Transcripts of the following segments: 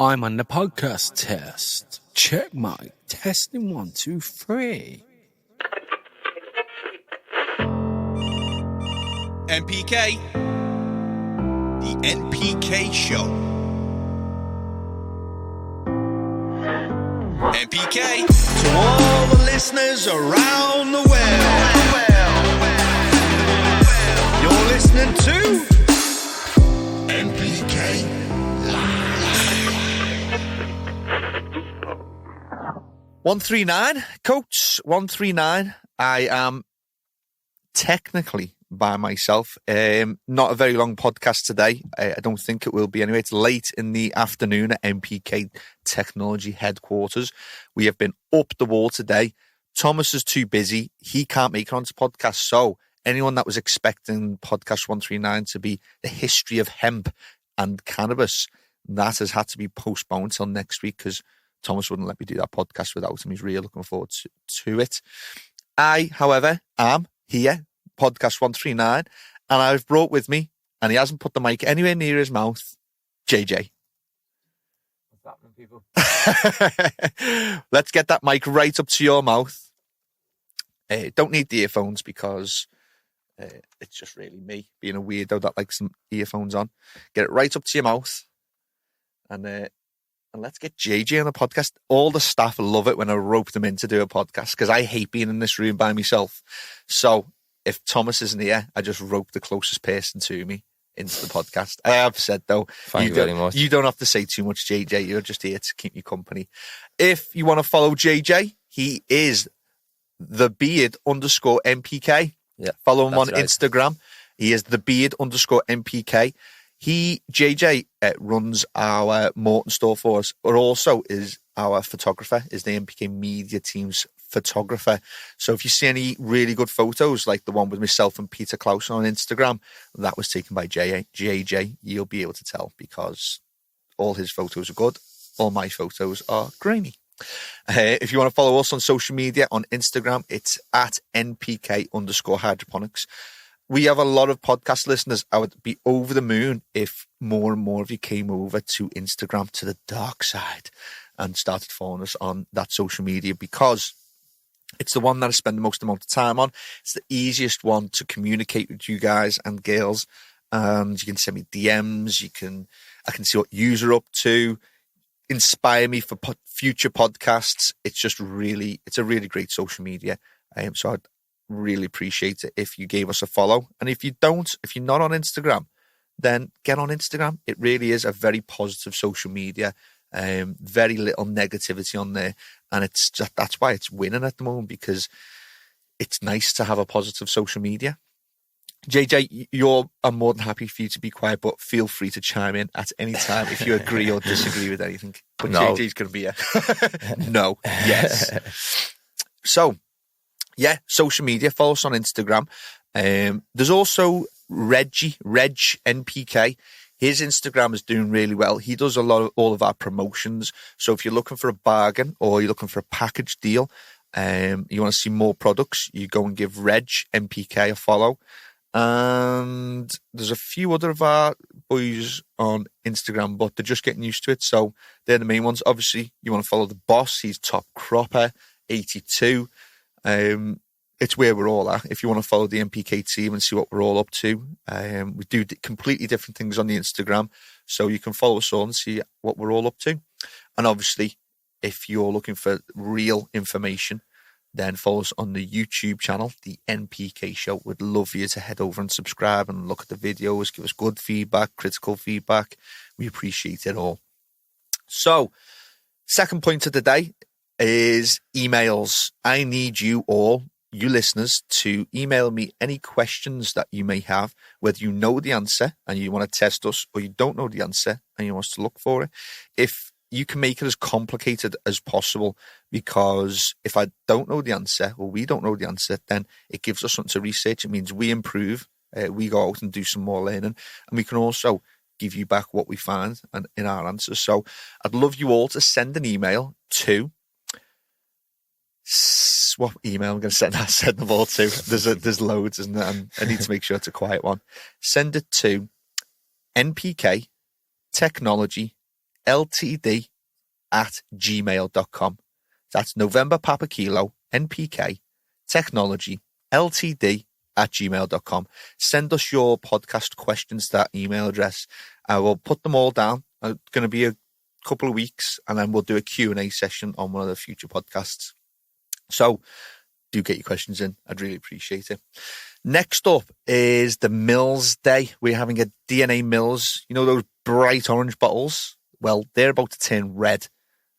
I'm on the podcast test. Check mic. Testing 1, 2, 3. NPK. The NPK Show. NPK to all the listeners around the world. You're listening to NPK. 139, Coach, 139. I am technically by myself. Not a very long podcast today. I don't think it will be anyway. It's late in the afternoon at NPK Technology Headquarters. We have been up the wall today. Thomas is too busy. He can't make it onto podcast. So anyone that was expecting podcast 139 to be the history of hemp and cannabis, that has had to be postponed until next week because Thomas wouldn't let me do that podcast without him. He's really looking forward to it. I, however, am here, podcast 139, and I've brought with me, and he hasn't put the mic anywhere near his mouth, JJ. What's happening, people? Let's get that mic right up to your mouth. Don't need the earphones because it's just really me being a weirdo that likes some earphones on. Get it right up to your mouth, and let's get JJ on the podcast. All the staff love it when I rope them in to do a podcast because I hate being in this room by myself. So if Thomas isn't here, I just rope the closest person to me into the podcast. I have said, though, Thank you very much. You don't have to say too much, JJ. You're just here to keep you company. If you want to follow JJ, he is @thebeard_NPK. Yeah, follow him on right. Instagram. He is @thebeard_NPK. JJ runs our Morton store for us, but also is our photographer, is the NPK media team's photographer. So if you see any really good photos, like the one with myself and Peter Klaus on Instagram, that was taken by JJ, you'll be able to tell because all his photos are good. All my photos are grainy. If you want to follow us on social media, on Instagram, it's @NPK_hydroponics. We have a lot of podcast listeners. I would be over the moon if more and more of you came over to Instagram, to the dark side, and started following us on that social media because it's the one that I spend the most amount of time on. It's the easiest one to communicate with you guys and girls. And you can send me DMs. I can see what you're up to, inspire me for future podcasts. It's a really great social media. So I'd really appreciate it if you gave us a follow. And if you're not on Instagram, then get on Instagram. It really is a very positive social media. Very little negativity on there, and that's why it's winning at the moment, because it's nice to have a positive social media. JJ, I'm more than happy for you to be quiet, but feel free to chime in at any time if you agree or disagree with anything. But no. JJ's going to be here. No. Yes. So, yeah, social media. Follow us on Instagram. There's also Reg NPK. His Instagram is doing really well. He does all of our promotions. So if you're looking for a bargain or you're looking for a package deal, you want to see more products, you go and give Reg NPK a follow. And there's a few other of our boys on Instagram, but they're just getting used to it. So they're the main ones. Obviously, you want to follow the boss. He's Top Cropper 82. It's where we're all at. If you want to follow the NPK team and see what we're all up to, we do completely different things on the Instagram. So you can follow us all and see what we're all up to. And obviously, if you're looking for real information, then follow us on the YouTube channel, the NPK Show. We'd love for you to head over and subscribe and look at the videos, give us good feedback, critical feedback. We appreciate it all. So, second point of the day is emails. I need you all, you listeners, to email me any questions that you may have, whether you know the answer and you want to test us, or you don't know the answer and you want us to look for it. If you can make it as complicated as possible, because if I don't know the answer or we don't know the answer, then it gives us something to research. It means we improve, we go out and do some more learning, and we can also give you back what we find and in our answers. So I'd love you all to send an email to what email I'm going to send? I send them all to. There's loads, isn't there? And I need to make sure it's a quiet one. Send it to NPK Technology ltd@gmail.com. That's November Papa Kilo, NPK, Technology, ltd@gmail.com. Send us your podcast questions to that email address. I will put them all down. It's going to be a couple of weeks, and then we'll do a Q&A session on one of the future podcasts. So do get your questions in. I'd really appreciate it. Next up is the Mills Day. We're having a DNA Mills. You know those bright orange bottles? Well, they're about to turn red,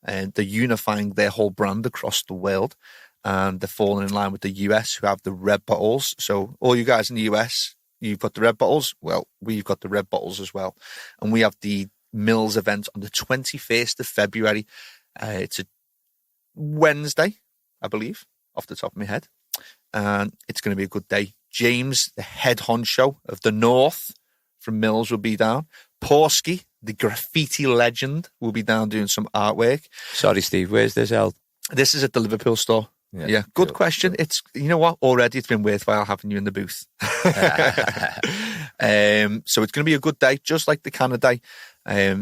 and they're unifying their whole brand across the world. And they're falling in line with the US, who have the red bottles. So all you guys in the US, you've got the red bottles. Well, we've got the red bottles as well. And we have the Mills event on the 21st of February. It's a Wednesday, I believe, off the top of my head. And it's going to be a good day. James, the head honcho of the North from Mills, will be down. Porsky, the graffiti legend, will be down doing some artwork. Sorry, Steve, where's this held? This is at the Liverpool store. Yeah, good question. It's, you know what? Already it's been worthwhile having you in the booth. So it's going to be a good day, just like the CANNA day.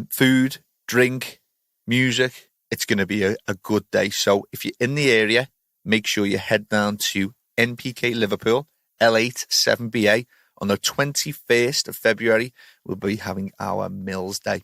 Food, drink, music. It's going to be a good day. So if you're in the area, make sure you head down to NPK Liverpool, L8 7BA on the 21st of February. We'll be having our Mills Day.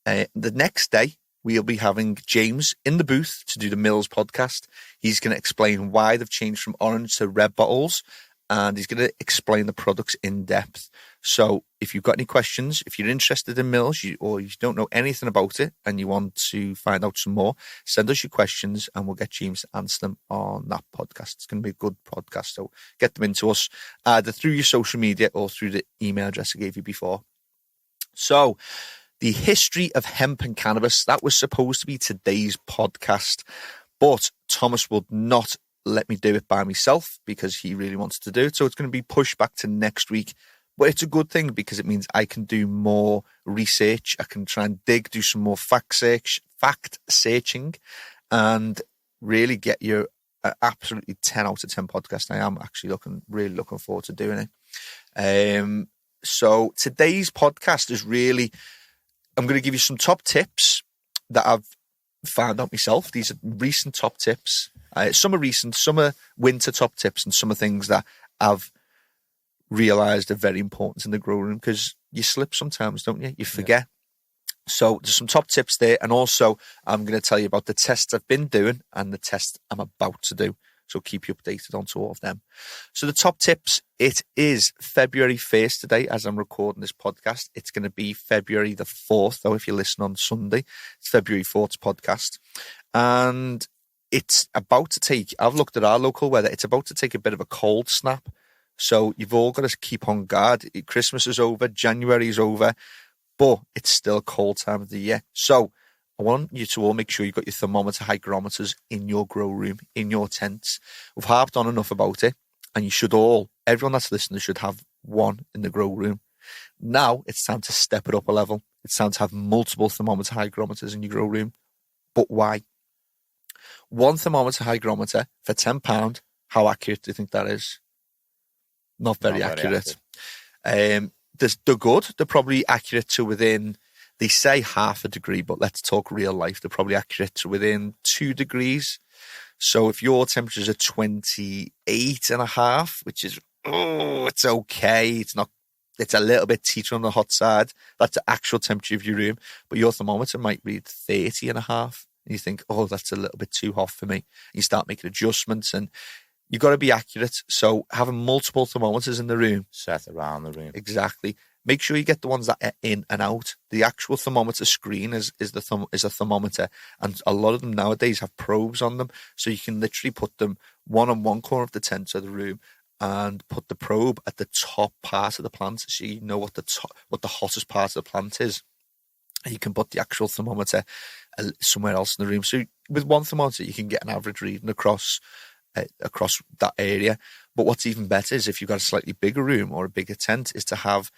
The next day, we'll be having James in the booth to do the Mills podcast. He's going to explain why they've changed from orange to red bottles, and he's going to explain the products in depth. So if you've got any questions, if you're interested in Mills or you don't know anything about it and you want to find out some more, send us your questions and we'll get James to answer them on that podcast. It's going to be a good podcast. So get them into us either through your social media or through the email address I gave you before. So the history of hemp and cannabis, that was supposed to be today's podcast, but Thomas would not let me do it by myself because he really wants to do it. So it's going to be pushed back to next week. But it's a good thing because it means I can do more research. I can try and do some more fact searching, and really get you an absolutely 10 out of 10 podcast. I am actually really looking forward to doing it. So today's podcast is really, I'm going to give you some top tips that I've found out myself. These are recent top tips. Some are recent, some are winter top tips, and some are things that I've realised are very important in the grow room because you slip sometimes, don't you? You forget. Yeah. So there's some top tips there, and also I'm going to tell you about the tests I've been doing and the test I'm about to do. So keep you updated onto all of them. So the top tips, it is February 1st today as I'm recording this podcast. It's going to be February the 4th, though, if you listen on Sunday. It's February 4th's podcast. And it's about to take, I've looked at our local weather, it's about to take a bit of a cold snap. So you've all got to keep on guard. Christmas is over, January is over, but it's still a cold time of the year. So I want you to all make sure you've got your thermometer, hygrometers in your grow room, in your tents. We've harped on enough about it, and you should all, everyone that's listening should have one in the grow room. Now it's time to step it up a level. It's time to have multiple thermometer, hygrometers in your grow room. But why? One thermometer, hygrometer for £10. How accurate do you think that is? Not very accurate. They're good. They're probably accurate to within, they say half a degree, but let's talk real life. They're probably accurate to within 2 degrees. So if your temperatures are 28.5, which is, it's okay. It's a little bit teeter on the hot side. That's the actual temperature of your room. But your thermometer might read 30.5. And you think, that's a little bit too hot for me. You start making adjustments, and you've got to be accurate. So having multiple thermometers in the room. Set around the room. Exactly. Make sure you get the ones that are in and out. The actual thermometer screen is a thermometer. And a lot of them nowadays have probes on them. So you can literally put them one on one corner of the tent or the room and put the probe at the top part of the plant so you know what the hottest part of the plant is. And you can put the actual thermometer somewhere else in the room. So with one thermometer, you can get an average reading across that area. But what's even better is if you've got a slightly bigger room or a bigger tent, is to have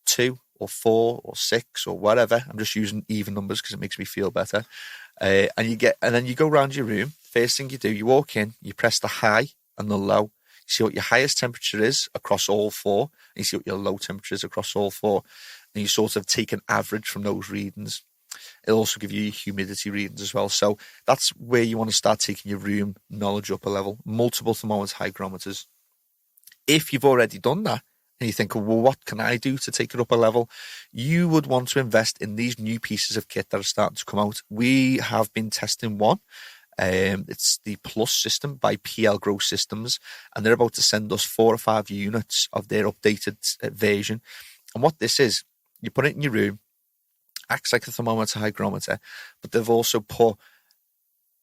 2 or 4 or 6 or whatever. I'm just using even numbers because it makes me feel better. And then you go around your room. First thing you do, you walk in, you press the high and the low. You see what your highest temperature is across all 4, and you see what your low temperature is across all 4. And you sort of take an average from those readings. It'll also give you humidity readings as well. So that's where you want to start taking your room knowledge up a level. Multiple thermometers, hygrometers. If you've already done that and you think, well, what can I do to take it up a level? You would want to invest in these new pieces of kit that are starting to come out. We have been testing one. It's the Plus system by PL Grow Systems, and they're about to send us 4 or 5 units of their updated version. And what this is, you put it in your room, acts like a thermometer, hygrometer, but they've also put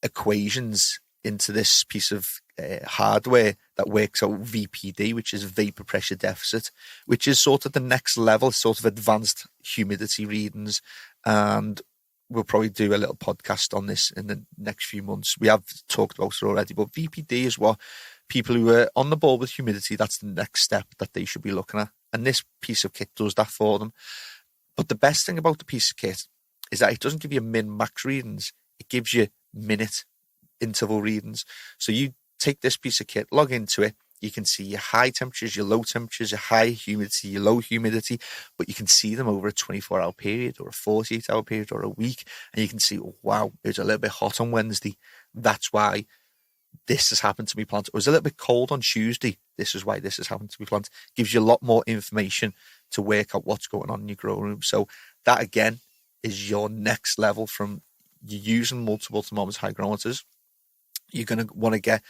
equations into this piece of hardware that works out VPD, which is vapor pressure deficit, which is sort of the next level, sort of advanced humidity readings. And we'll probably do a little podcast on this in the next few months. We have talked about it already, but VPD is what people who are on the ball with humidity, that's the next step that they should be looking at. And this piece of kit does that for them. But the best thing about the piece of kit is that it doesn't give you min-max readings. It gives you minute interval readings. So you take this piece of kit, log into it, you can see your high temperatures, your low temperatures, your high humidity, your low humidity, but you can see them over a 24-hour period or a 48-hour period or a week. And you can see, oh, wow, it was a little bit hot on Wednesday. That's why this has happened to me plant. It was a little bit cold on Tuesday. This is why this has happened to me plant. Gives you a lot more information to work out what's going on in your grow room. So that, again, is your next level from you using multiple thermometers, hygrometers. You're going to want to get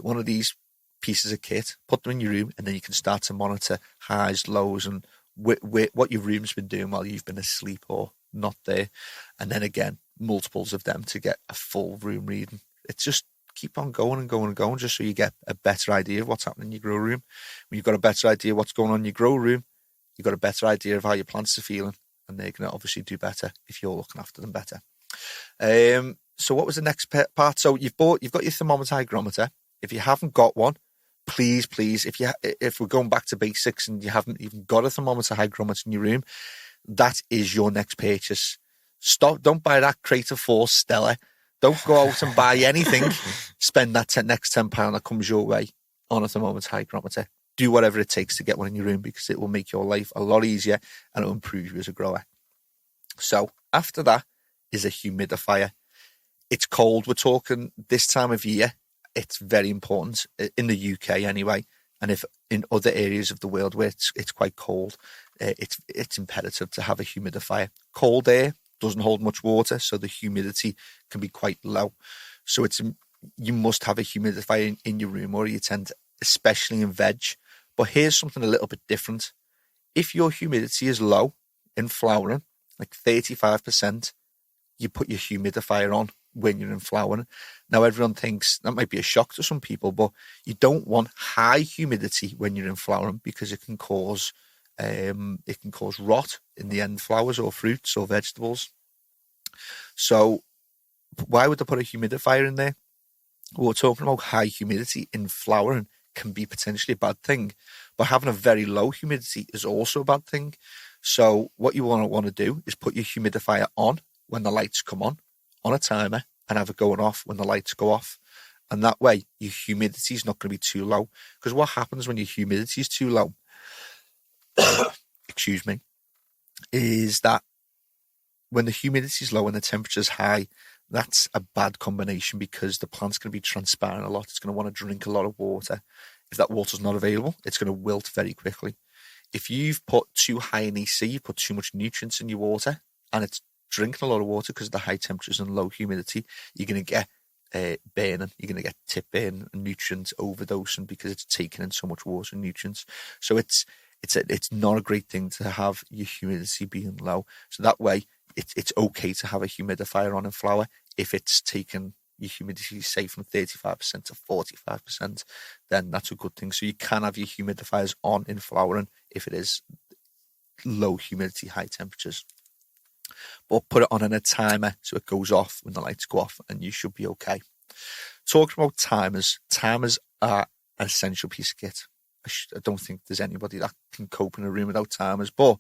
one of these pieces of kit, put them in your room, and then you can start to monitor highs, lows, and what your room's been doing while you've been asleep or not there. And then again, multiples of them to get a full room reading. It's just keep on going and going and going, just so you get a better idea of what's happening in your grow room. When you've got a better idea of what's going on in your grow room, you've got a better idea of how your plants are feeling, and they're going to obviously do better if you're looking after them better. So what was the next part? So you've got your thermometer, hygrometer. If you haven't got one, please, if we're going back to basics and you haven't even got a thermometer, hygrometer in your room, that is your next purchase. Don't buy that Creative Force Stella. Don't go out and buy anything. Spend that next £10 that comes your way on a thermometer, hygrometer. Do whatever it takes to get one in your room, because it will make your life a lot easier and it will improve you as a grower. So after that is a humidifier. It's cold. We're talking this time of year. It's very important in the UK anyway. And if in other areas of the world where it's quite cold, it's imperative to have a humidifier. Cold air doesn't hold much water, so the humidity can be quite low. So you must have a humidifier in your room, or you tend to, especially in veg. But here's something a little bit different. If your humidity is low in flowering, like 35%, you put your humidifier on when you're in flowering. Now, everyone thinks that might be a shock to some people, but you don't want high humidity when you're in flowering, because it can cause rot in the end flowers or fruits or vegetables. So why would they put a humidifier in there? Well, we're talking about high humidity in flowering can be potentially a bad thing, but having a very low humidity is also a bad thing. So what you want to do is put your humidifier on when the lights come on a timer, and have it going off when the lights go off. And that way your humidity is not going to be too low. Because what happens when your humidity is too low, excuse me, is that when the humidity is low and the temperature is high, that's a bad combination, because the plant's going to be transpiring a lot. It's going to want to drink a lot of water. If that water's not available, it's going to wilt very quickly. If you've put too high in EC, you put too much nutrients in your water, and it's drinking a lot of water because of the high temperatures and low humidity, you're going to get burning. You're going to get tip burn and nutrients overdosing, because it's taking in so much water and nutrients. So it's not a great thing to have your humidity being low. So that way, it's okay to have a humidifier on in flower if it's taken your humidity, say, from 35% to 45%, then that's a good thing. So you can have your humidifiers on in flowering if it is low humidity, high temperatures. But put it on in a timer so it goes off when the lights go off, and you should be okay. Talking about timers are an essential piece of kit. I don't think there's anybody that can cope in a room without timers, but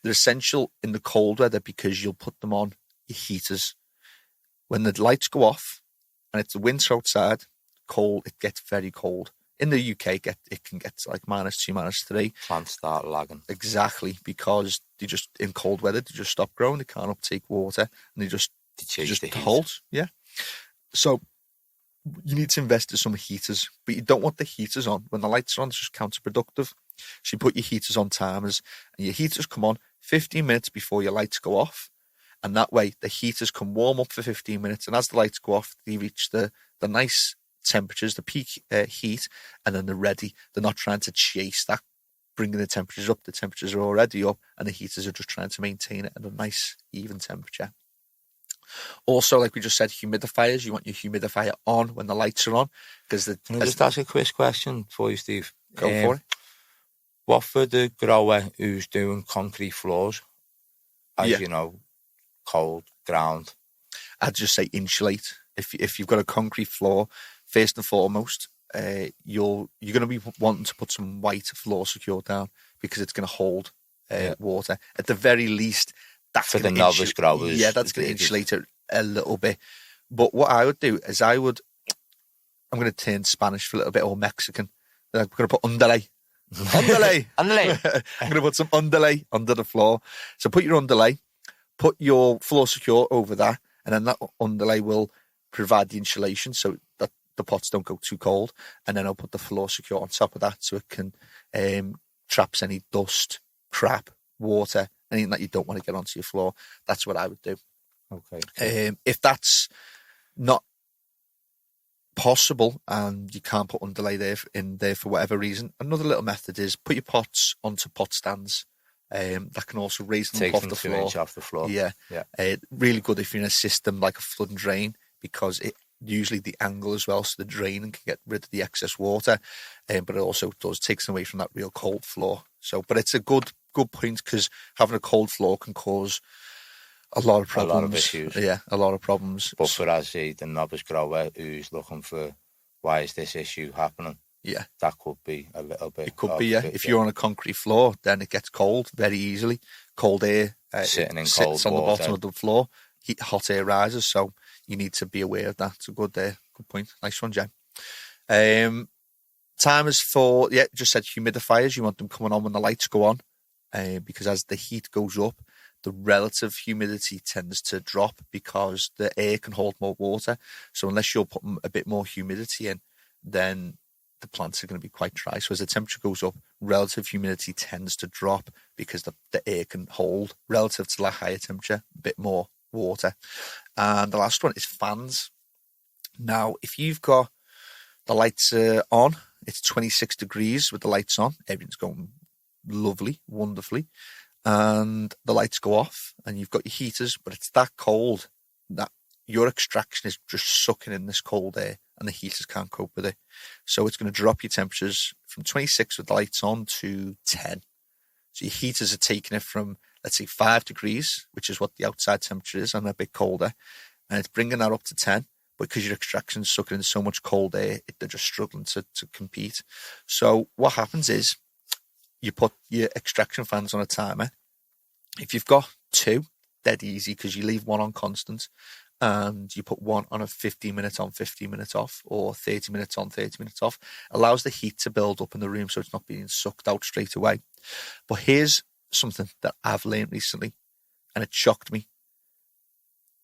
they're essential in the cold weather because you'll put them on your heaters. When the lights go off and it's the winter outside, cold, it gets very cold. In the UK, it can get to like -2, -3. Plants start lagging. Exactly, because they just, in cold weather, they just stop growing. They can't uptake water, and they just chase the heat. halt. Yeah. So you need to invest in some heaters, but you don't want the heaters on when the lights are on. It's just counterproductive. So you put your heaters on timers, and your heaters come on 15 minutes before your lights go off. And that way, the heaters can warm up for 15 minutes. And as the lights go off, they reach the nice temperatures, the peak heat, and then they're ready. They're not trying to chase that, bringing the temperatures up. The temperatures are already up, and the heaters are just trying to maintain it at a nice, even temperature. Also, like we just said, humidifiers. You want your humidifier on when the lights are on. Can I just ask a quick question for you, Steve? Go for it. What for the grower who's doing concrete floors? As you know, cold ground. I'd just say insulate. If you've got a concrete floor, first and foremost, you're going to be wanting to put some white floor secure down, because it's going to hold water. At the very least, that's for the novice growers. Yeah, that's going to insulate it a little bit. But what I would do is I'm going to turn Spanish for a little bit, or Mexican. I'm going to put underlay. Underlay. Underlay. I'm going to put some underlay under the floor. So put your underlay, put your floor secure over that, and then that underlay will provide the insulation so that the pots don't go too cold. And then I'll put the floor secure on top of that, so it can traps any dust, crap, water, anything that you don't want to get onto your floor. That's what I would do. Okay. If that's not possible and you can't put underlay in there for whatever reason, another little method is put your pots onto pot stands. That can also raise them up off the floor. 2 inches off the floor. Yeah. Really good if you're in a system like a flood and drain, because it usually the angle as well, so the draining can get rid of the excess water, but it also takes away from that real cold floor. So, but it's a good point, because having a cold floor can cause a lot of problems. A lot of issues. Yeah, a lot of problems. But for us, the novice grower who's looking for, why is this issue happening? Yeah, that could be a little bit. It could be, yeah. If you're on a concrete floor, then it gets cold very easily. Cold air sitting in sits cold on water. the bottom of the floor. Hot air rises, so you need to be aware of that. It's a good point. Nice one, Jen. Timers for, just said humidifiers. You want them coming on when the lights go on, because as the heat goes up, the relative humidity tends to drop, because the air can hold more water. So unless you're putting a bit more humidity in, then the plants are going to be quite dry. So as the temperature goes up, relative humidity tends to drop, because the air can hold, relative to the higher temperature, a bit more water. And the last one is fans. Now, if you've got the lights on, it's 26 degrees with the lights on, everything's going lovely, wonderfully, and the lights go off and you've got your heaters, but it's that cold that your extraction is just sucking in this cold air, and the heaters can't cope with it. So it's going to drop your temperatures from 26 with the lights on to 10. So your heaters are taking it from, let's say, 5 degrees, which is what the outside temperature is, and a bit colder, and it's bringing that up to 10. But because your extraction's sucking in so much cold air, they're just struggling to compete. So what happens is you put your extraction fans on a timer. If you've got 2, dead easy, because you leave one on constant, and you put one on a 15-minute on, 15-minute off, or 30 minutes on, 30 minutes off. Allows the heat to build up in the room, so it's not being sucked out straight away. But here's something that I've learned recently, and it shocked me.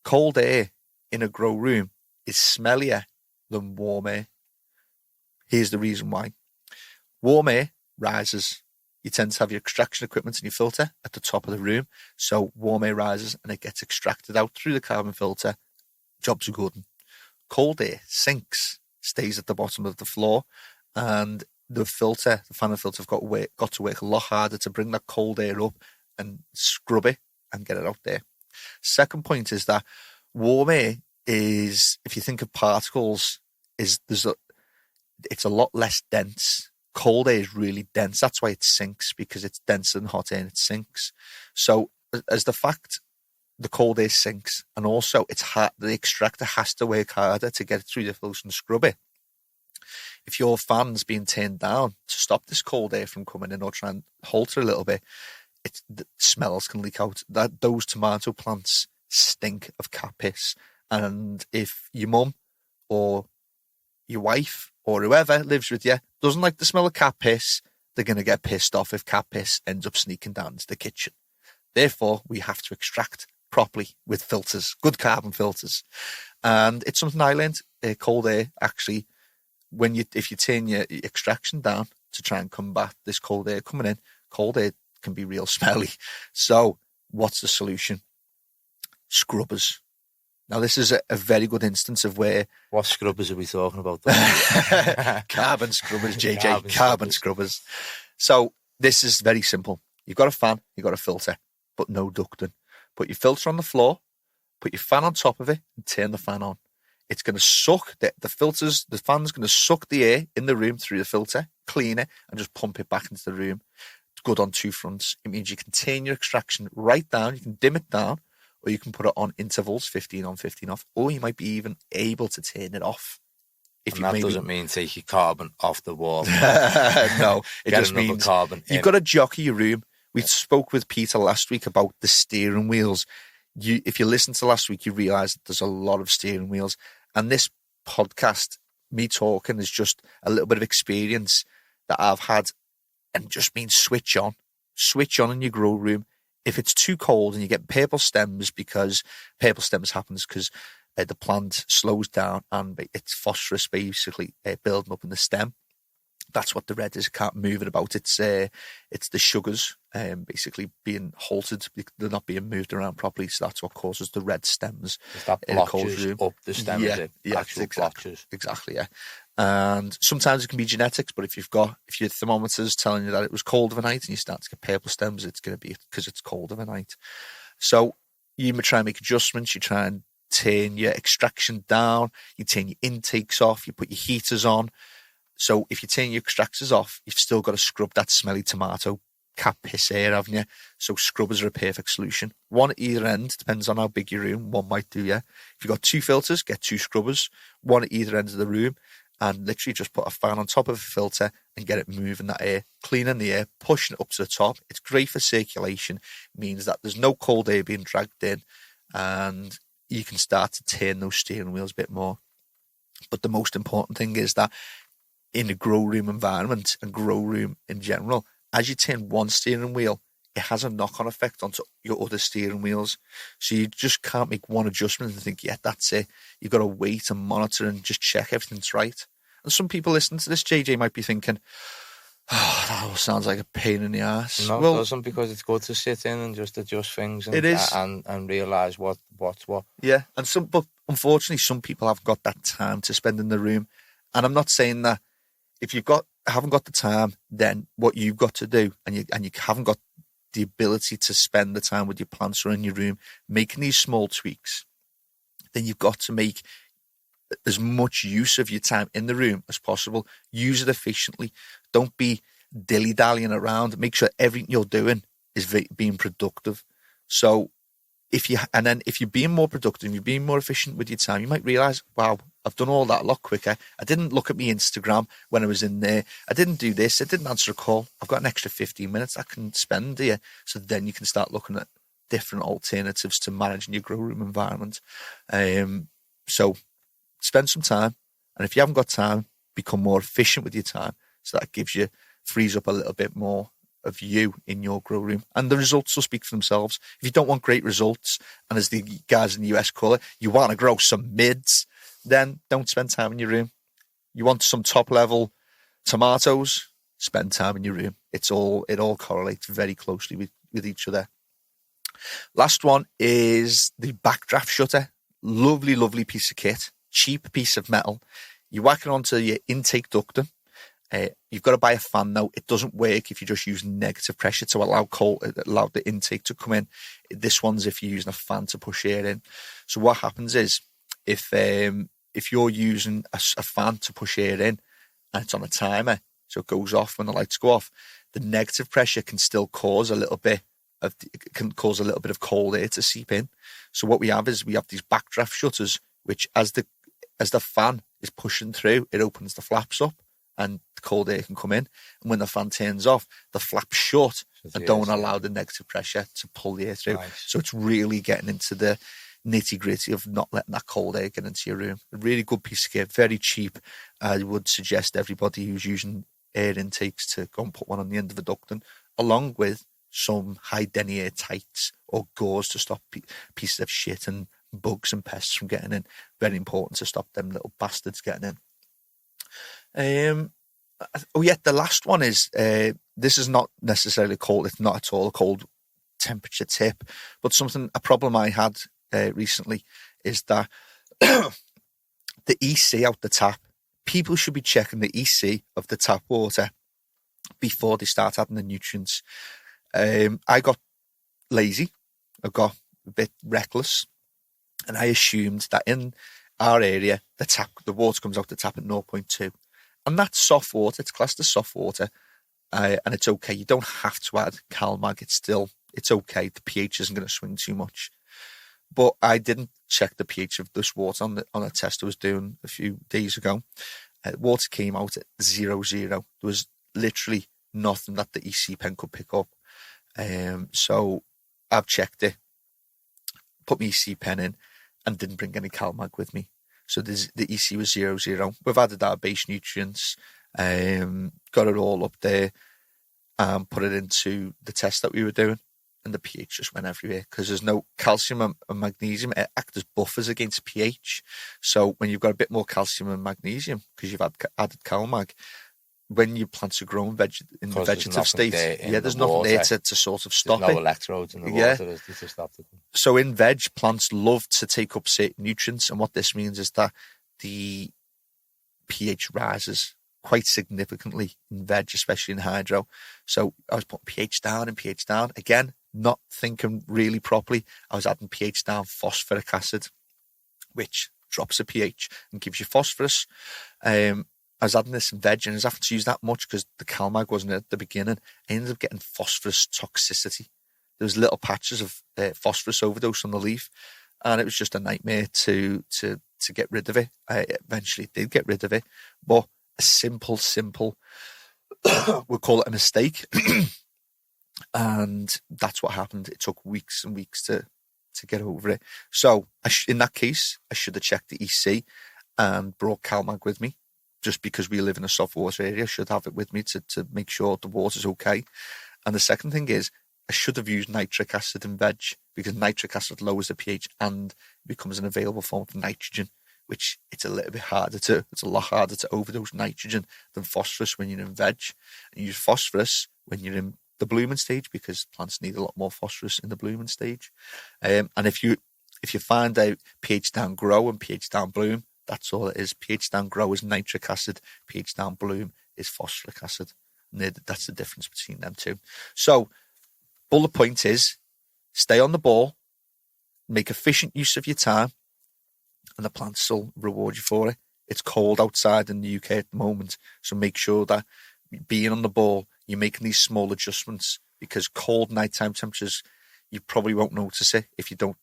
Cold air in a grow room is smellier than warm air. Here's the reason why. Warm air rises. You tend to have your extraction equipment and your filter at the top of the room. So warm air rises and it gets extracted out through the carbon filter. Jobs are good. Cold air sinks, stays at the bottom of the floor, and the filter, the fan and filter, have got to work a lot harder to bring that cold air up and scrub it and get it out there. Second point is that warm air is, if you think of particles, it's a lot less dense. Cold air is really dense. That's why it sinks, because it's denser than hot air and it sinks. So as the fact the cold air sinks, and also it's hard, the extractor has to work harder to get it through the filter and scrub it. If your fan's being turned down to stop this cold air from coming in or try and halt it a little bit, the smells can leak out. Those tomato plants stink of cat piss. And if your mum or your wife or whoever lives with you doesn't like the smell of cat piss, they're going to get pissed off if cat piss ends up sneaking down into the kitchen. Therefore, we have to extract properly with filters, good carbon filters. And it's something I learned, cold air, actually, if you turn your extraction down to try and combat this cold air coming in, cold air can be real smelly. So what's the solution? Scrubbers. Now, this is a very good instance of where... What scrubbers are we talking about? Carbon scrubbers, JJ. Carbon scrubbers. So this is very simple. You've got a fan, you've got a filter, but no ducting. Put your filter on the floor, put your fan on top of it, and turn the fan on. It's going to suck the fan's going to suck the air in the room through the filter, clean it, and just pump it back into the room. It's good on two fronts. It means you can turn your extraction right down, you can dim it down, or you can put it on intervals, 15 on, 15 off, or you might be even able to turn it off. Doesn't mean take your carbon off the wall. No, it just means carbon you've got to jockey your room. We spoke with Peter last week about the steering wheels. If you listened to last week, you realise that there's a lot of steering wheels. And this podcast, me talking, is just a little bit of experience that I've had, and just means switch on in your grow room. If it's too cold and you get purple stems, because purple stems happens because the plant slows down and it's phosphorus basically building up in the stem. That's what the red is. Can't move it about. It's the sugars basically being halted. They're not being moved around properly, so that's what causes the red stems. Is that blotches up the stem? Yeah, actual blotches. Exactly, yeah. And sometimes it can be genetics, but if your thermometer's telling you that it was cold overnight and you start to get purple stems, it's going to be because it's cold overnight. So you may try and make adjustments. You try and turn your extraction down. You turn your intakes off. You put your heaters on. So if you turn your extractors off, you've still got to scrub that smelly tomato cat piss air, haven't you? So scrubbers are a perfect solution. One at either end, depends on how big your room. One might do, yeah. If you've got two filters, get two scrubbers, one at either end of the room, and literally just put a fan on top of a filter and get it moving that air, cleaning the air, pushing it up to the top. It's great for circulation. It means that there's no cold air being dragged in, and you can start to turn those steering wheels a bit more. But the most important thing is that in a grow room environment and grow room in general, as you turn one steering wheel, it has a knock-on effect onto your other steering wheels. So you just can't make one adjustment and think, yeah, that's it. You've got to wait and monitor and just check everything's right. And some people listening to this, JJ, might be thinking, oh, that all sounds like a pain in the ass. No, it doesn't, because it's good to sit in and just adjust things. And, it is. And realise what's what. Yeah, but unfortunately, some people haven't got that time to spend in the room. And I'm not saying that if you haven't got the time, then what you've got to do, and you haven't got the ability to spend the time with your plants or in your room making these small tweaks, then you've got to make as much use of your time in the room as possible. Use it efficiently. Don't be dilly-dallying around. Make sure everything you're doing is being productive. So if you're being more productive, you're being more efficient with your time, you might realise, wow, I've done all that a lot quicker. I didn't look at my Instagram when I was in there. I didn't do this. I didn't answer a call. I've got an extra 15 minutes I can spend here. So then you can start looking at different alternatives to managing your grow room environment. So spend some time. And if you haven't got time, become more efficient with your time. So that frees up a little bit more of you in your grow room, and the results will speak for themselves. If you don't want great results, and as the guys in the US call it, you want to grow some mids, then don't spend time in your room. You want some top level tomatoes, spend time in your room. It all correlates very closely with each other. Last one is the backdraft shutter. Lovely piece of kit, cheap piece of metal. You whack it onto your intake ducting. You've got to buy a fan now. It doesn't work if you just use negative pressure to allow the intake to come in. This one's if you're using a fan to push air in. So what happens is if you're using a fan to push air in and it's on a timer, so it goes off when the lights go off, the negative pressure can still cause a little bit of cold air to seep in. So what we have these backdraft shutters, which as the fan is pushing through, it opens the flaps up, and the cold air can come in. And when the fan turns off, the flaps shut and don't allow the negative pressure to pull the air through. Nice. So it's really getting into the nitty gritty of not letting that cold air get into your room. A really good piece of gear, very cheap. I would suggest everybody who's using air intakes to go and put one on the end of the ducting, along with some high denier tights or gauze to stop pieces of shit and bugs and pests from getting in. Very important to stop them little bastards getting in. The last one is, this is not necessarily cold, it's not at all a cold temperature tip, but a problem I had recently is that the EC out the tap, people should be checking the EC of the tap water before they start adding the nutrients. I got lazy, I got a bit reckless, and I assumed that in our area, the water comes out the tap at 0.2. And that's soft water, it's classed as soft water, and it's okay. You don't have to add CalMag, it's okay. The pH isn't going to swing too much. But I didn't check the pH of this water on a test I was doing a few days ago. Water came out at 0.0. There was literally nothing that the EC pen could pick up. So I've checked it, put my EC pen in, and didn't bring any CalMag with me. So the EC was 0.0. We've added our base nutrients, got it all up there, and put it into the test that we were doing, and the pH just went everywhere because there's no calcium and magnesium. It act as buffers against pH. So when you've got a bit more calcium and magnesium because you've added CalMag, when your plants are growing in the vegetative state, there's nothing there to sort of stop it. There's no electrodes in the water to stop it. So in veg, plants love to take up certain nutrients, and what this means is that the pH rises quite significantly in veg, especially in hydro. So I was putting pH down and pH down. Again, not thinking really properly. I was adding pH down phosphoric acid, which drops the pH and gives you phosphorus. I was adding this in veg and I was having to use that much because the CalMag wasn't at the beginning. I ended up getting phosphorus toxicity. There was little patches of phosphorus overdose on the leaf, and it was just a nightmare to get rid of it. I eventually did get rid of it, but a simple, we'll call it a mistake. And that's what happened. It took weeks and weeks to get over it. So in that case, I should have checked the EC and brought CalMag with me. Just because we live in a soft water area, I should have it with me to make sure the water's okay. And the second thing is, I should have used nitric acid in veg, because nitric acid lowers the pH and becomes an available form of nitrogen, which it's a lot harder to overdose nitrogen than phosphorus when you're in veg. And you use phosphorus when you're in the blooming stage, because plants need a lot more phosphorus in the blooming stage. And if you find out pH down grow and pH down bloom, that's all it is. pH down grow is nitric acid, pH down bloom is phosphoric acid. And that's the difference between them two. So, bullet point is, stay on the ball, make efficient use of your time, and the plants will reward you for it. It's cold outside in the UK at the moment, so make sure that being on the ball, you're making these small adjustments, because cold nighttime temperatures, you probably won't notice it if you don't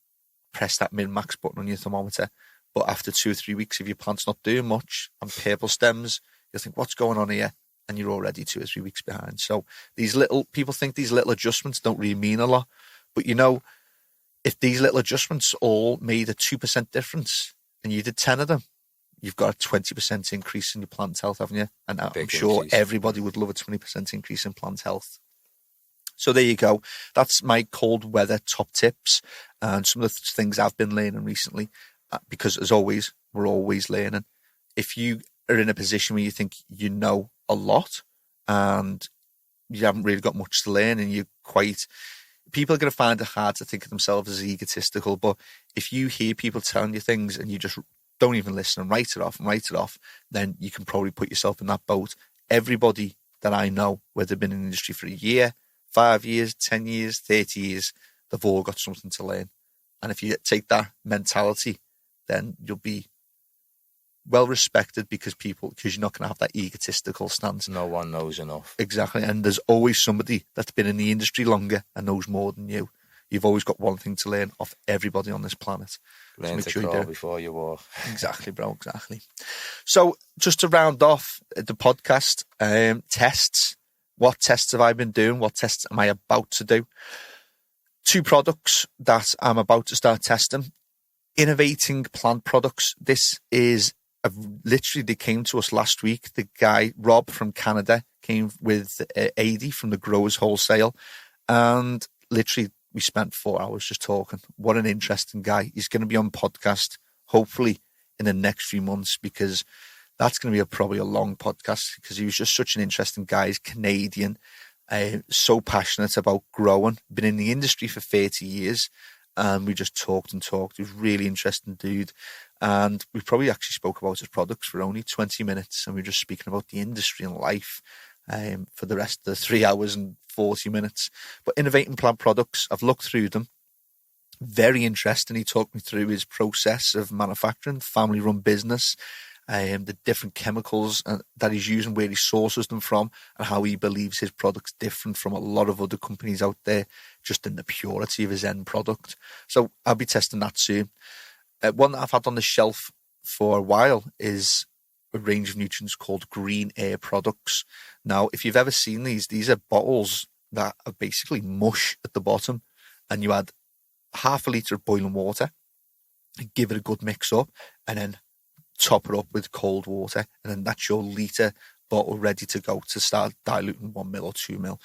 press that min-max button on your thermometer. But after 2 or 3 weeks, if your plant's not doing much and purple stems, you'll think, what's going on here? And you're already 2 or 3 weeks behind. So people think these little adjustments don't really mean a lot. But if these little adjustments all made a 2% difference and you did 10 of them, you've got a 20% increase in your plant health, haven't you? And I'm sure everybody would love a 20% increase in plant health. So there you go. That's my cold weather top tips and some of the things I've been learning recently. Because as always, we're always learning. If you are in a position where you think you know a lot and you haven't really got much to learn, and people are going to find it hard to think of themselves as egotistical. But if you hear people telling you things and you just don't even listen and write it off, then you can probably put yourself in that boat. Everybody that I know, whether they've been in the industry for a year, 5 years, 10 years, 30 years, they've all got something to learn. And if you take that mentality, then you'll be well respected because you're not going to have that egotistical stance. No one knows enough. Exactly. And there's always somebody that's been in the industry longer and knows more than you. You've always got one thing to learn off everybody on this planet. Learn to crawl before you walk. Exactly, bro. Exactly. So just to round off the podcast, tests. What tests have I been doing? What tests am I about to do? 2 products that I'm about to start testing. innovating plant products. This is literally, they came to us last week. The guy, Rob from Canada, came with AD from the Growers Wholesale, and literally we spent 4 hours just talking. What an interesting guy. He's going to be on podcast, hopefully, in the next few months, because that's going to be probably a long podcast, because he was just such an interesting guy. He's Canadian, so passionate about growing, been in the industry for 30 years, and we just talked and talked. He was a really interesting dude, and we probably actually spoke about his products for only 20 minutes, and we were just speaking about the industry and life for the rest of the 3 hours and 40 minutes. But innovating plant products, I've looked through them. Very interesting. He talked me through his process of manufacturing, family-run business, the different chemicals that he's using, where he sources them from, and how he believes his product's different from a lot of other companies out there, just in the purity of his end product. So I'll be testing that soon. One that I've had on the shelf for a while is a range of nutrients called Green Air products. Now, if you've ever seen these are bottles that are basically mush at the bottom, and you add half a litre of boiling water, and give it a good mix up, and then top it up with cold water, and then that's your litre bottle ready to go to start diluting 1 ml or 2 ml.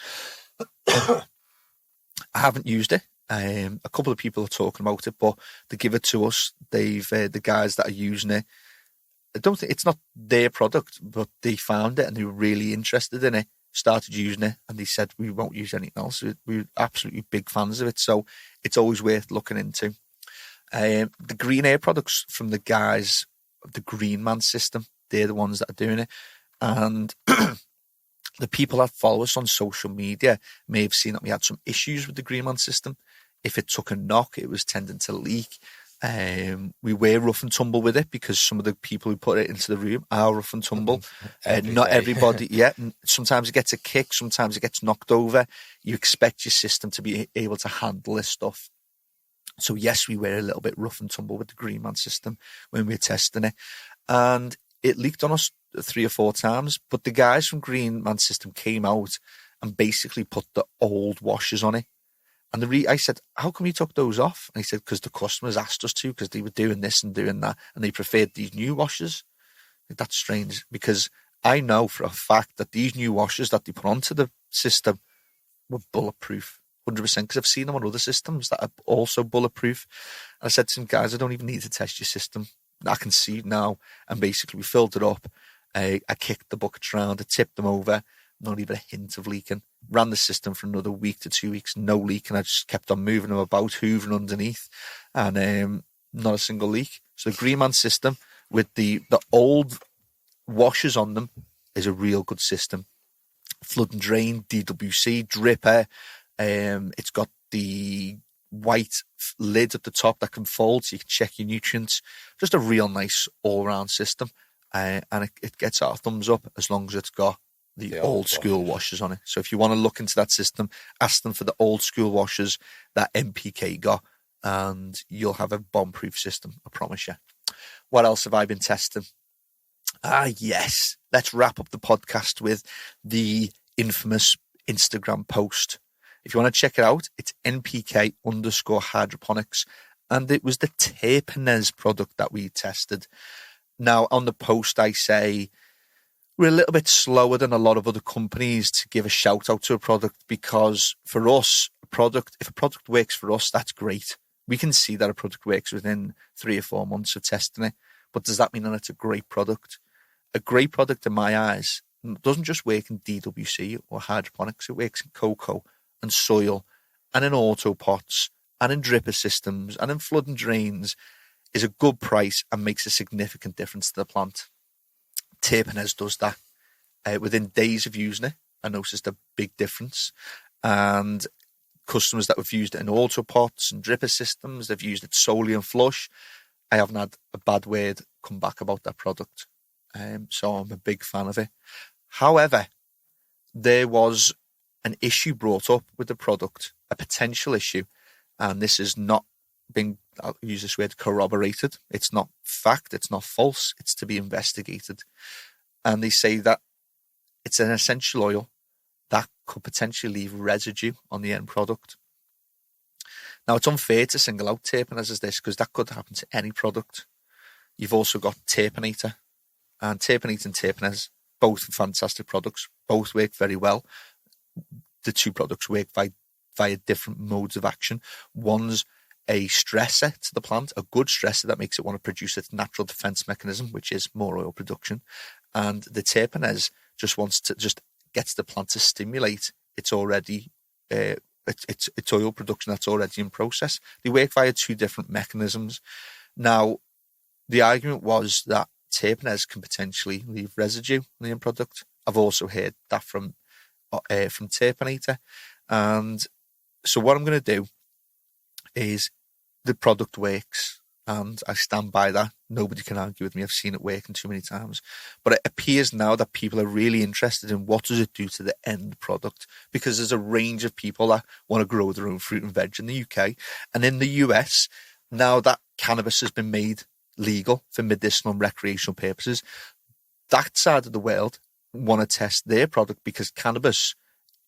I haven't used it. A couple of people are talking about it, but they give it to us. They've the guys that are using it, I don't think it's not their product, but they found it and they were really interested in it, started using it, and they said, we won't use anything else. We're absolutely big fans of it, so it's always worth looking into. The Green Air products from the guys of the Green Man system, they're the ones that are doing it. And the people that follow us on social media may have seen that we had some issues with the Green Man system. If it took a knock, it was tending to leak. We were rough and tumble with it, because some of the people who put it into the room are rough and tumble. Not everybody. Yeah, sometimes it gets a kick, sometimes it gets knocked over. You expect your system to be able to handle this stuff. So yes, we were a little bit rough and tumble with the Green Man system when we were testing it, and it leaked on us 3 or 4 times. But the guys from Green Man system came out and basically put the old washers on it. And I said, how come you took those off? And he said, because the customers asked us to, because they were doing this and doing that, and they preferred these new washers. That's strange, because I know for a fact that these new washers that they put onto the system were bulletproof, 100%, because I've seen them on other systems that are also bulletproof. And I said to some guys, I don't even need to test your system. I can see it now. And basically we filled it up. I kicked the buckets around, I tipped them over, not even a hint of leaking. Ran the system for another week to 2 weeks, no leak, and I just kept on moving them about, hoovering underneath, and not a single leak. So the Green Man system with the old washers on them is a real good system. Flood and drain, DWC, dripper. It's got the white lid at the top that can fold, so you can check your nutrients. Just a real nice all-round system, and it gets our thumbs up as long as it's got the old school washers on it. So if you want to look into that system, ask them for the old school washers that NPK got, and you'll have a bomb-proof system, I promise you. What else have I been testing? Yes. Let's wrap up the podcast with the infamous Instagram post. If you want to check it out, it's NPK_hydroponics. And it was the Terpenes product that we tested. Now, on the post, I say we're a little bit slower than a lot of other companies to give a shout out to a product, because for us, if a product works for us, that's great. We can see that a product works within 3 or 4 months of testing it. But does that mean that it's a great product? A great product, in my eyes, doesn't just work in DWC or hydroponics. It works in cocoa and soil and in AutoPots and in dripper systems and in flood and drains, is a good price and makes a significant difference to the plant. Terpenes does that. Within days of using it, I noticed a big difference. And customers that have used it in AutoPots and dripper systems, they've used it solely in flush. I haven't had a bad word come back about that product. So I'm a big fan of it. However, there was an issue brought up with the product, a potential issue, and this is not being, I'll use this word, corroborated. It's not fact, it's not false, it's to be investigated. And they say that it's an essential oil that could potentially leave residue on the end product. Now, it's unfair to single out terpenase as this because that could happen to any product. You've also got terpenator, and terpenator and terpenase, both fantastic products, both work very well. The two products work via different modes of action. One's a stressor to the plant, a good stressor that makes it want to produce its natural defense mechanism, which is more oil production. And the terpenase just gets the plant to stimulate its already it's oil production that's already in process. They work via two different mechanisms. Now, the argument was that terpenase can potentially leave residue in the end product. I've also heard that from terpenator. And so what I'm going to do is the product works, and I stand by that. Nobody can argue with me. I've seen it working too many times. But it appears now that people are really interested in what does it do to the end product, because there's a range of people that want to grow their own fruit and veg in the UK. And in the US, now that cannabis has been made legal for medicinal and recreational purposes, that side of the world want to test their product, because cannabis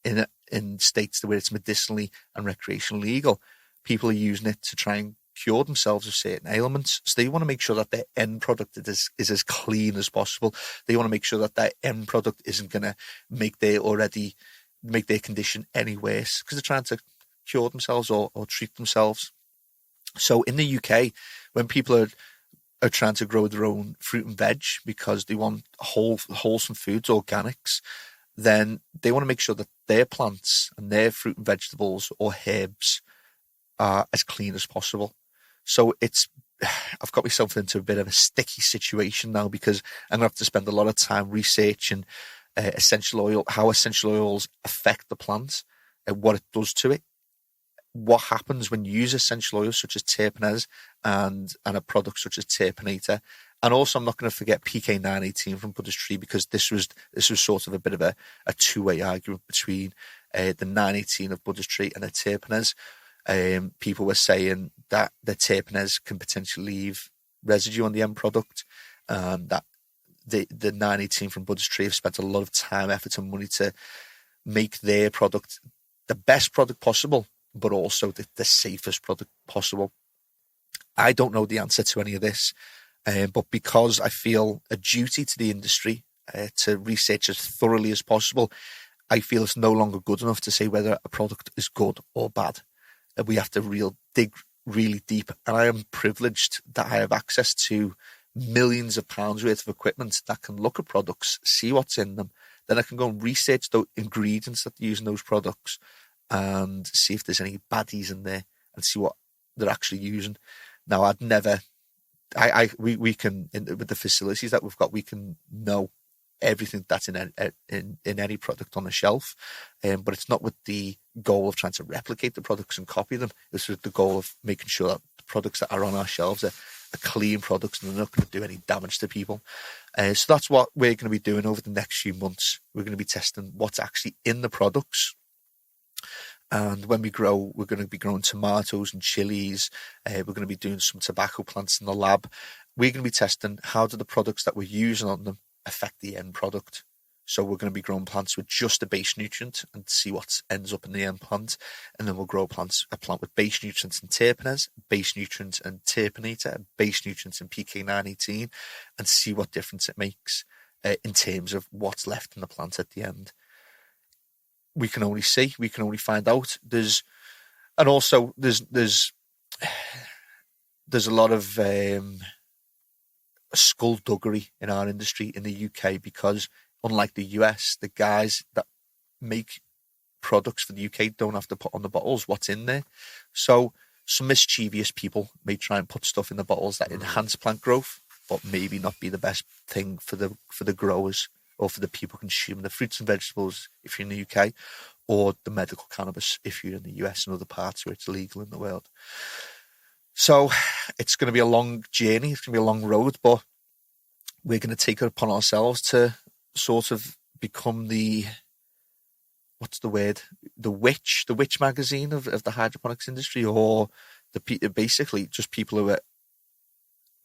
in states where it's medicinally and recreationally legal, people are using it to try and cure themselves of certain ailments. So they want to make sure that their end product is as clean as possible. They want to make sure that their end product isn't going to make their condition any worse, because they're trying to cure themselves or treat themselves. So in the UK, when people are trying to grow their own fruit and veg because they want wholesome foods, organics, then they want to make sure that their plants and their fruit and vegetables or herbs are as clean as possible. So I've got myself into a bit of a sticky situation now, because I'm going to have to spend a lot of time researching how essential oils affect the plant and what it does to it. What happens when you use essential oils such as terpenase and a product such as terpenator. And also, I'm not going to forget PK 918 from Buddha's Tree, because this was sort of a bit of a two-way argument between the 918 of Buddha's Tree and the terpenase. People were saying that the terpenase can potentially leave residue on the end product, and that the 918 from Buddha's Tree have spent a lot of time, effort, and money to make their product the best product possible, but also the safest product possible. I don't know the answer to any of this, but because I feel a duty to the industry to research as thoroughly as possible, I feel it's no longer good enough to say whether a product is good or bad. We have to dig really deep, and I am privileged that I have access to millions of pounds worth of equipment that can look at products, see what's in them, then I can go and research the ingredients that they use in those products and see if there's any baddies in there and see what they're actually using. Now, we can, with the facilities that we've got, we can know everything that's in any product on the shelf, but it's not with the goal of trying to replicate the products and copy them. It's with the goal of making sure that the products that are on our shelves are clean products and they're not going to do any damage to people. So that's what we're going to be doing over the next few months. We're going to be testing what's actually in the products. And when we grow, we're going to be growing tomatoes and chilies. We're going to be doing some tobacco plants in the lab. We're going to be testing how do the products that we're using on them affect the end product. So we're going to be growing plants with just a base nutrient and see what ends up in the end plant. And then we'll grow a plant with base nutrients and terpenase, base nutrients and terpenator, base nutrients and PK 918, and see what difference it makes in terms of what's left in the plant at the end. We can only see, we can only find out. There's a lot of skullduggery in our industry in the UK, because unlike the US, the guys that make products for the UK don't have to put on the bottles what's in there. So some mischievous people may try and put stuff in the bottles that enhance plant growth, but maybe not be the best thing for the growers or for the people consuming the fruits and vegetables if you're in the UK, or the medical cannabis if you're in the US and other parts where it's legal in the world. So it's going to be a long journey. It's going to be a long road, but we're going to take it upon ourselves to sort of become the witch magazine of the hydroponics industry, or basically just people who are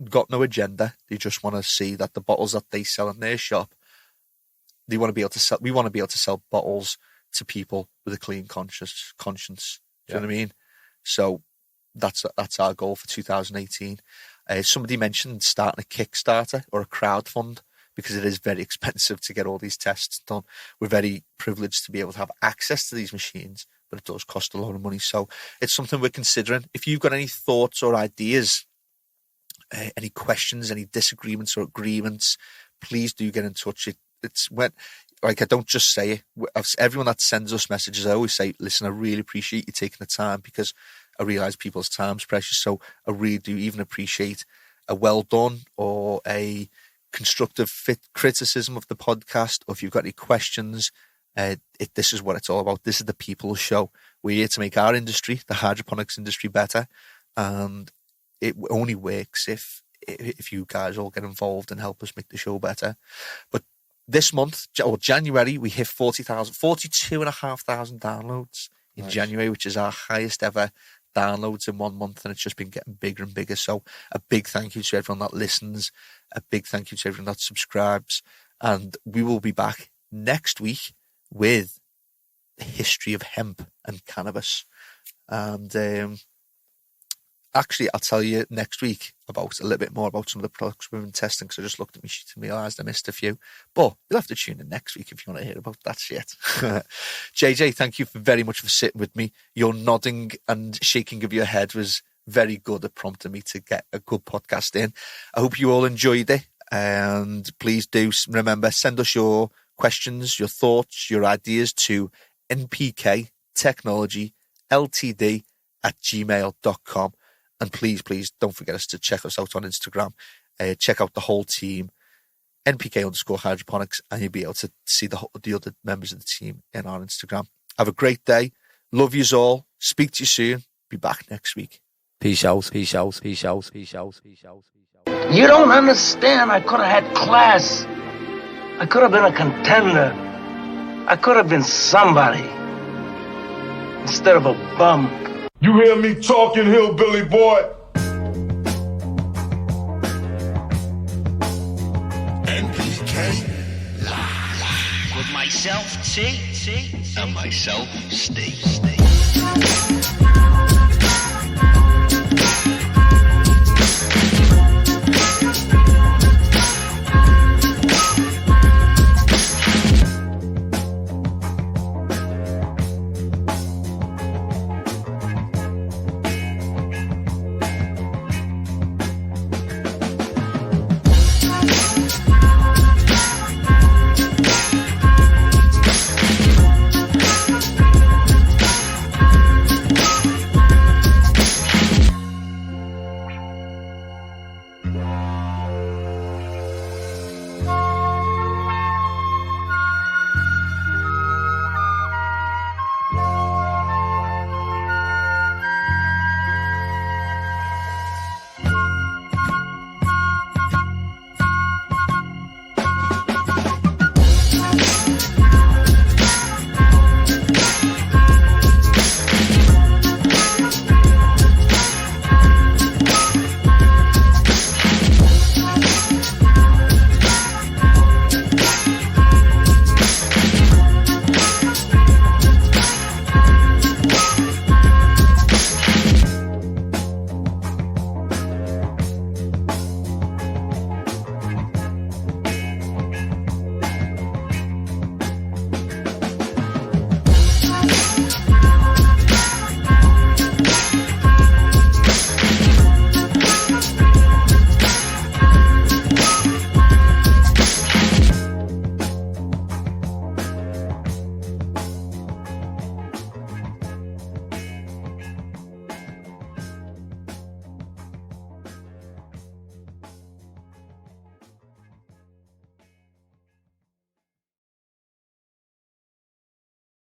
got no agenda. They just want to see that the bottles that they sell in their shop, they want to be able to sell. We want to be able to sell bottles to people with a clean conscience. Do you know what I mean? So that's our goal for 2018. Somebody mentioned starting a Kickstarter or a crowdfund, because it is very expensive to get all these tests done. We're very privileged to be able to have access to these machines, but it does cost a lot of money. So it's something we're considering. If you've got any thoughts or ideas, any questions, any disagreements or agreements, please do get in touch. It's when, like, I don't just say it. Everyone that sends us messages, I always say, listen, I really appreciate you taking the time, because I realise people's time's precious. So I really do even appreciate a well done or a constructive criticism of the podcast, or if you've got any questions. This is what it's all about. This is the people's show. We're here to make our industry, the hydroponics industry, better, and it only works if you guys all get involved and help us make the show better. But this month, or January, we hit 42,500 downloads in January, which is our highest ever downloads in 1 month, and it's just been getting bigger and bigger. So a big thank you to everyone that listens, a big thank you to everyone that subscribes, and we will be back next week with the history of hemp and cannabis. And actually, I'll tell you next week about a little bit more about some of the products we've been testing, because I just looked at my sheet and realised I missed a few. But you'll have to tune in next week if you want to hear about that shit. JJ, thank you very much for sitting with me. Your nodding and shaking of your head was very good at prompting me to get a good podcast in. I hope you all enjoyed it. And please do remember, send us your questions, your thoughts, your ideas to npktechnologyltd@gmail.com. And please don't forget us to check us out on Instagram. Check out the whole team, NPK_hydroponics, and you'll be able to see the other members of the team in our Instagram. Have a great day. Love yous all. Speak to you soon. Be back next week. Peace out, peace out, peace out, peace out, peace out, peace out. You don't understand. I could have had class. I could have been a contender. I could have been somebody instead of a bum. You hear me talking, hillbilly boy? NPK live. With myself, T. And myself, Steve.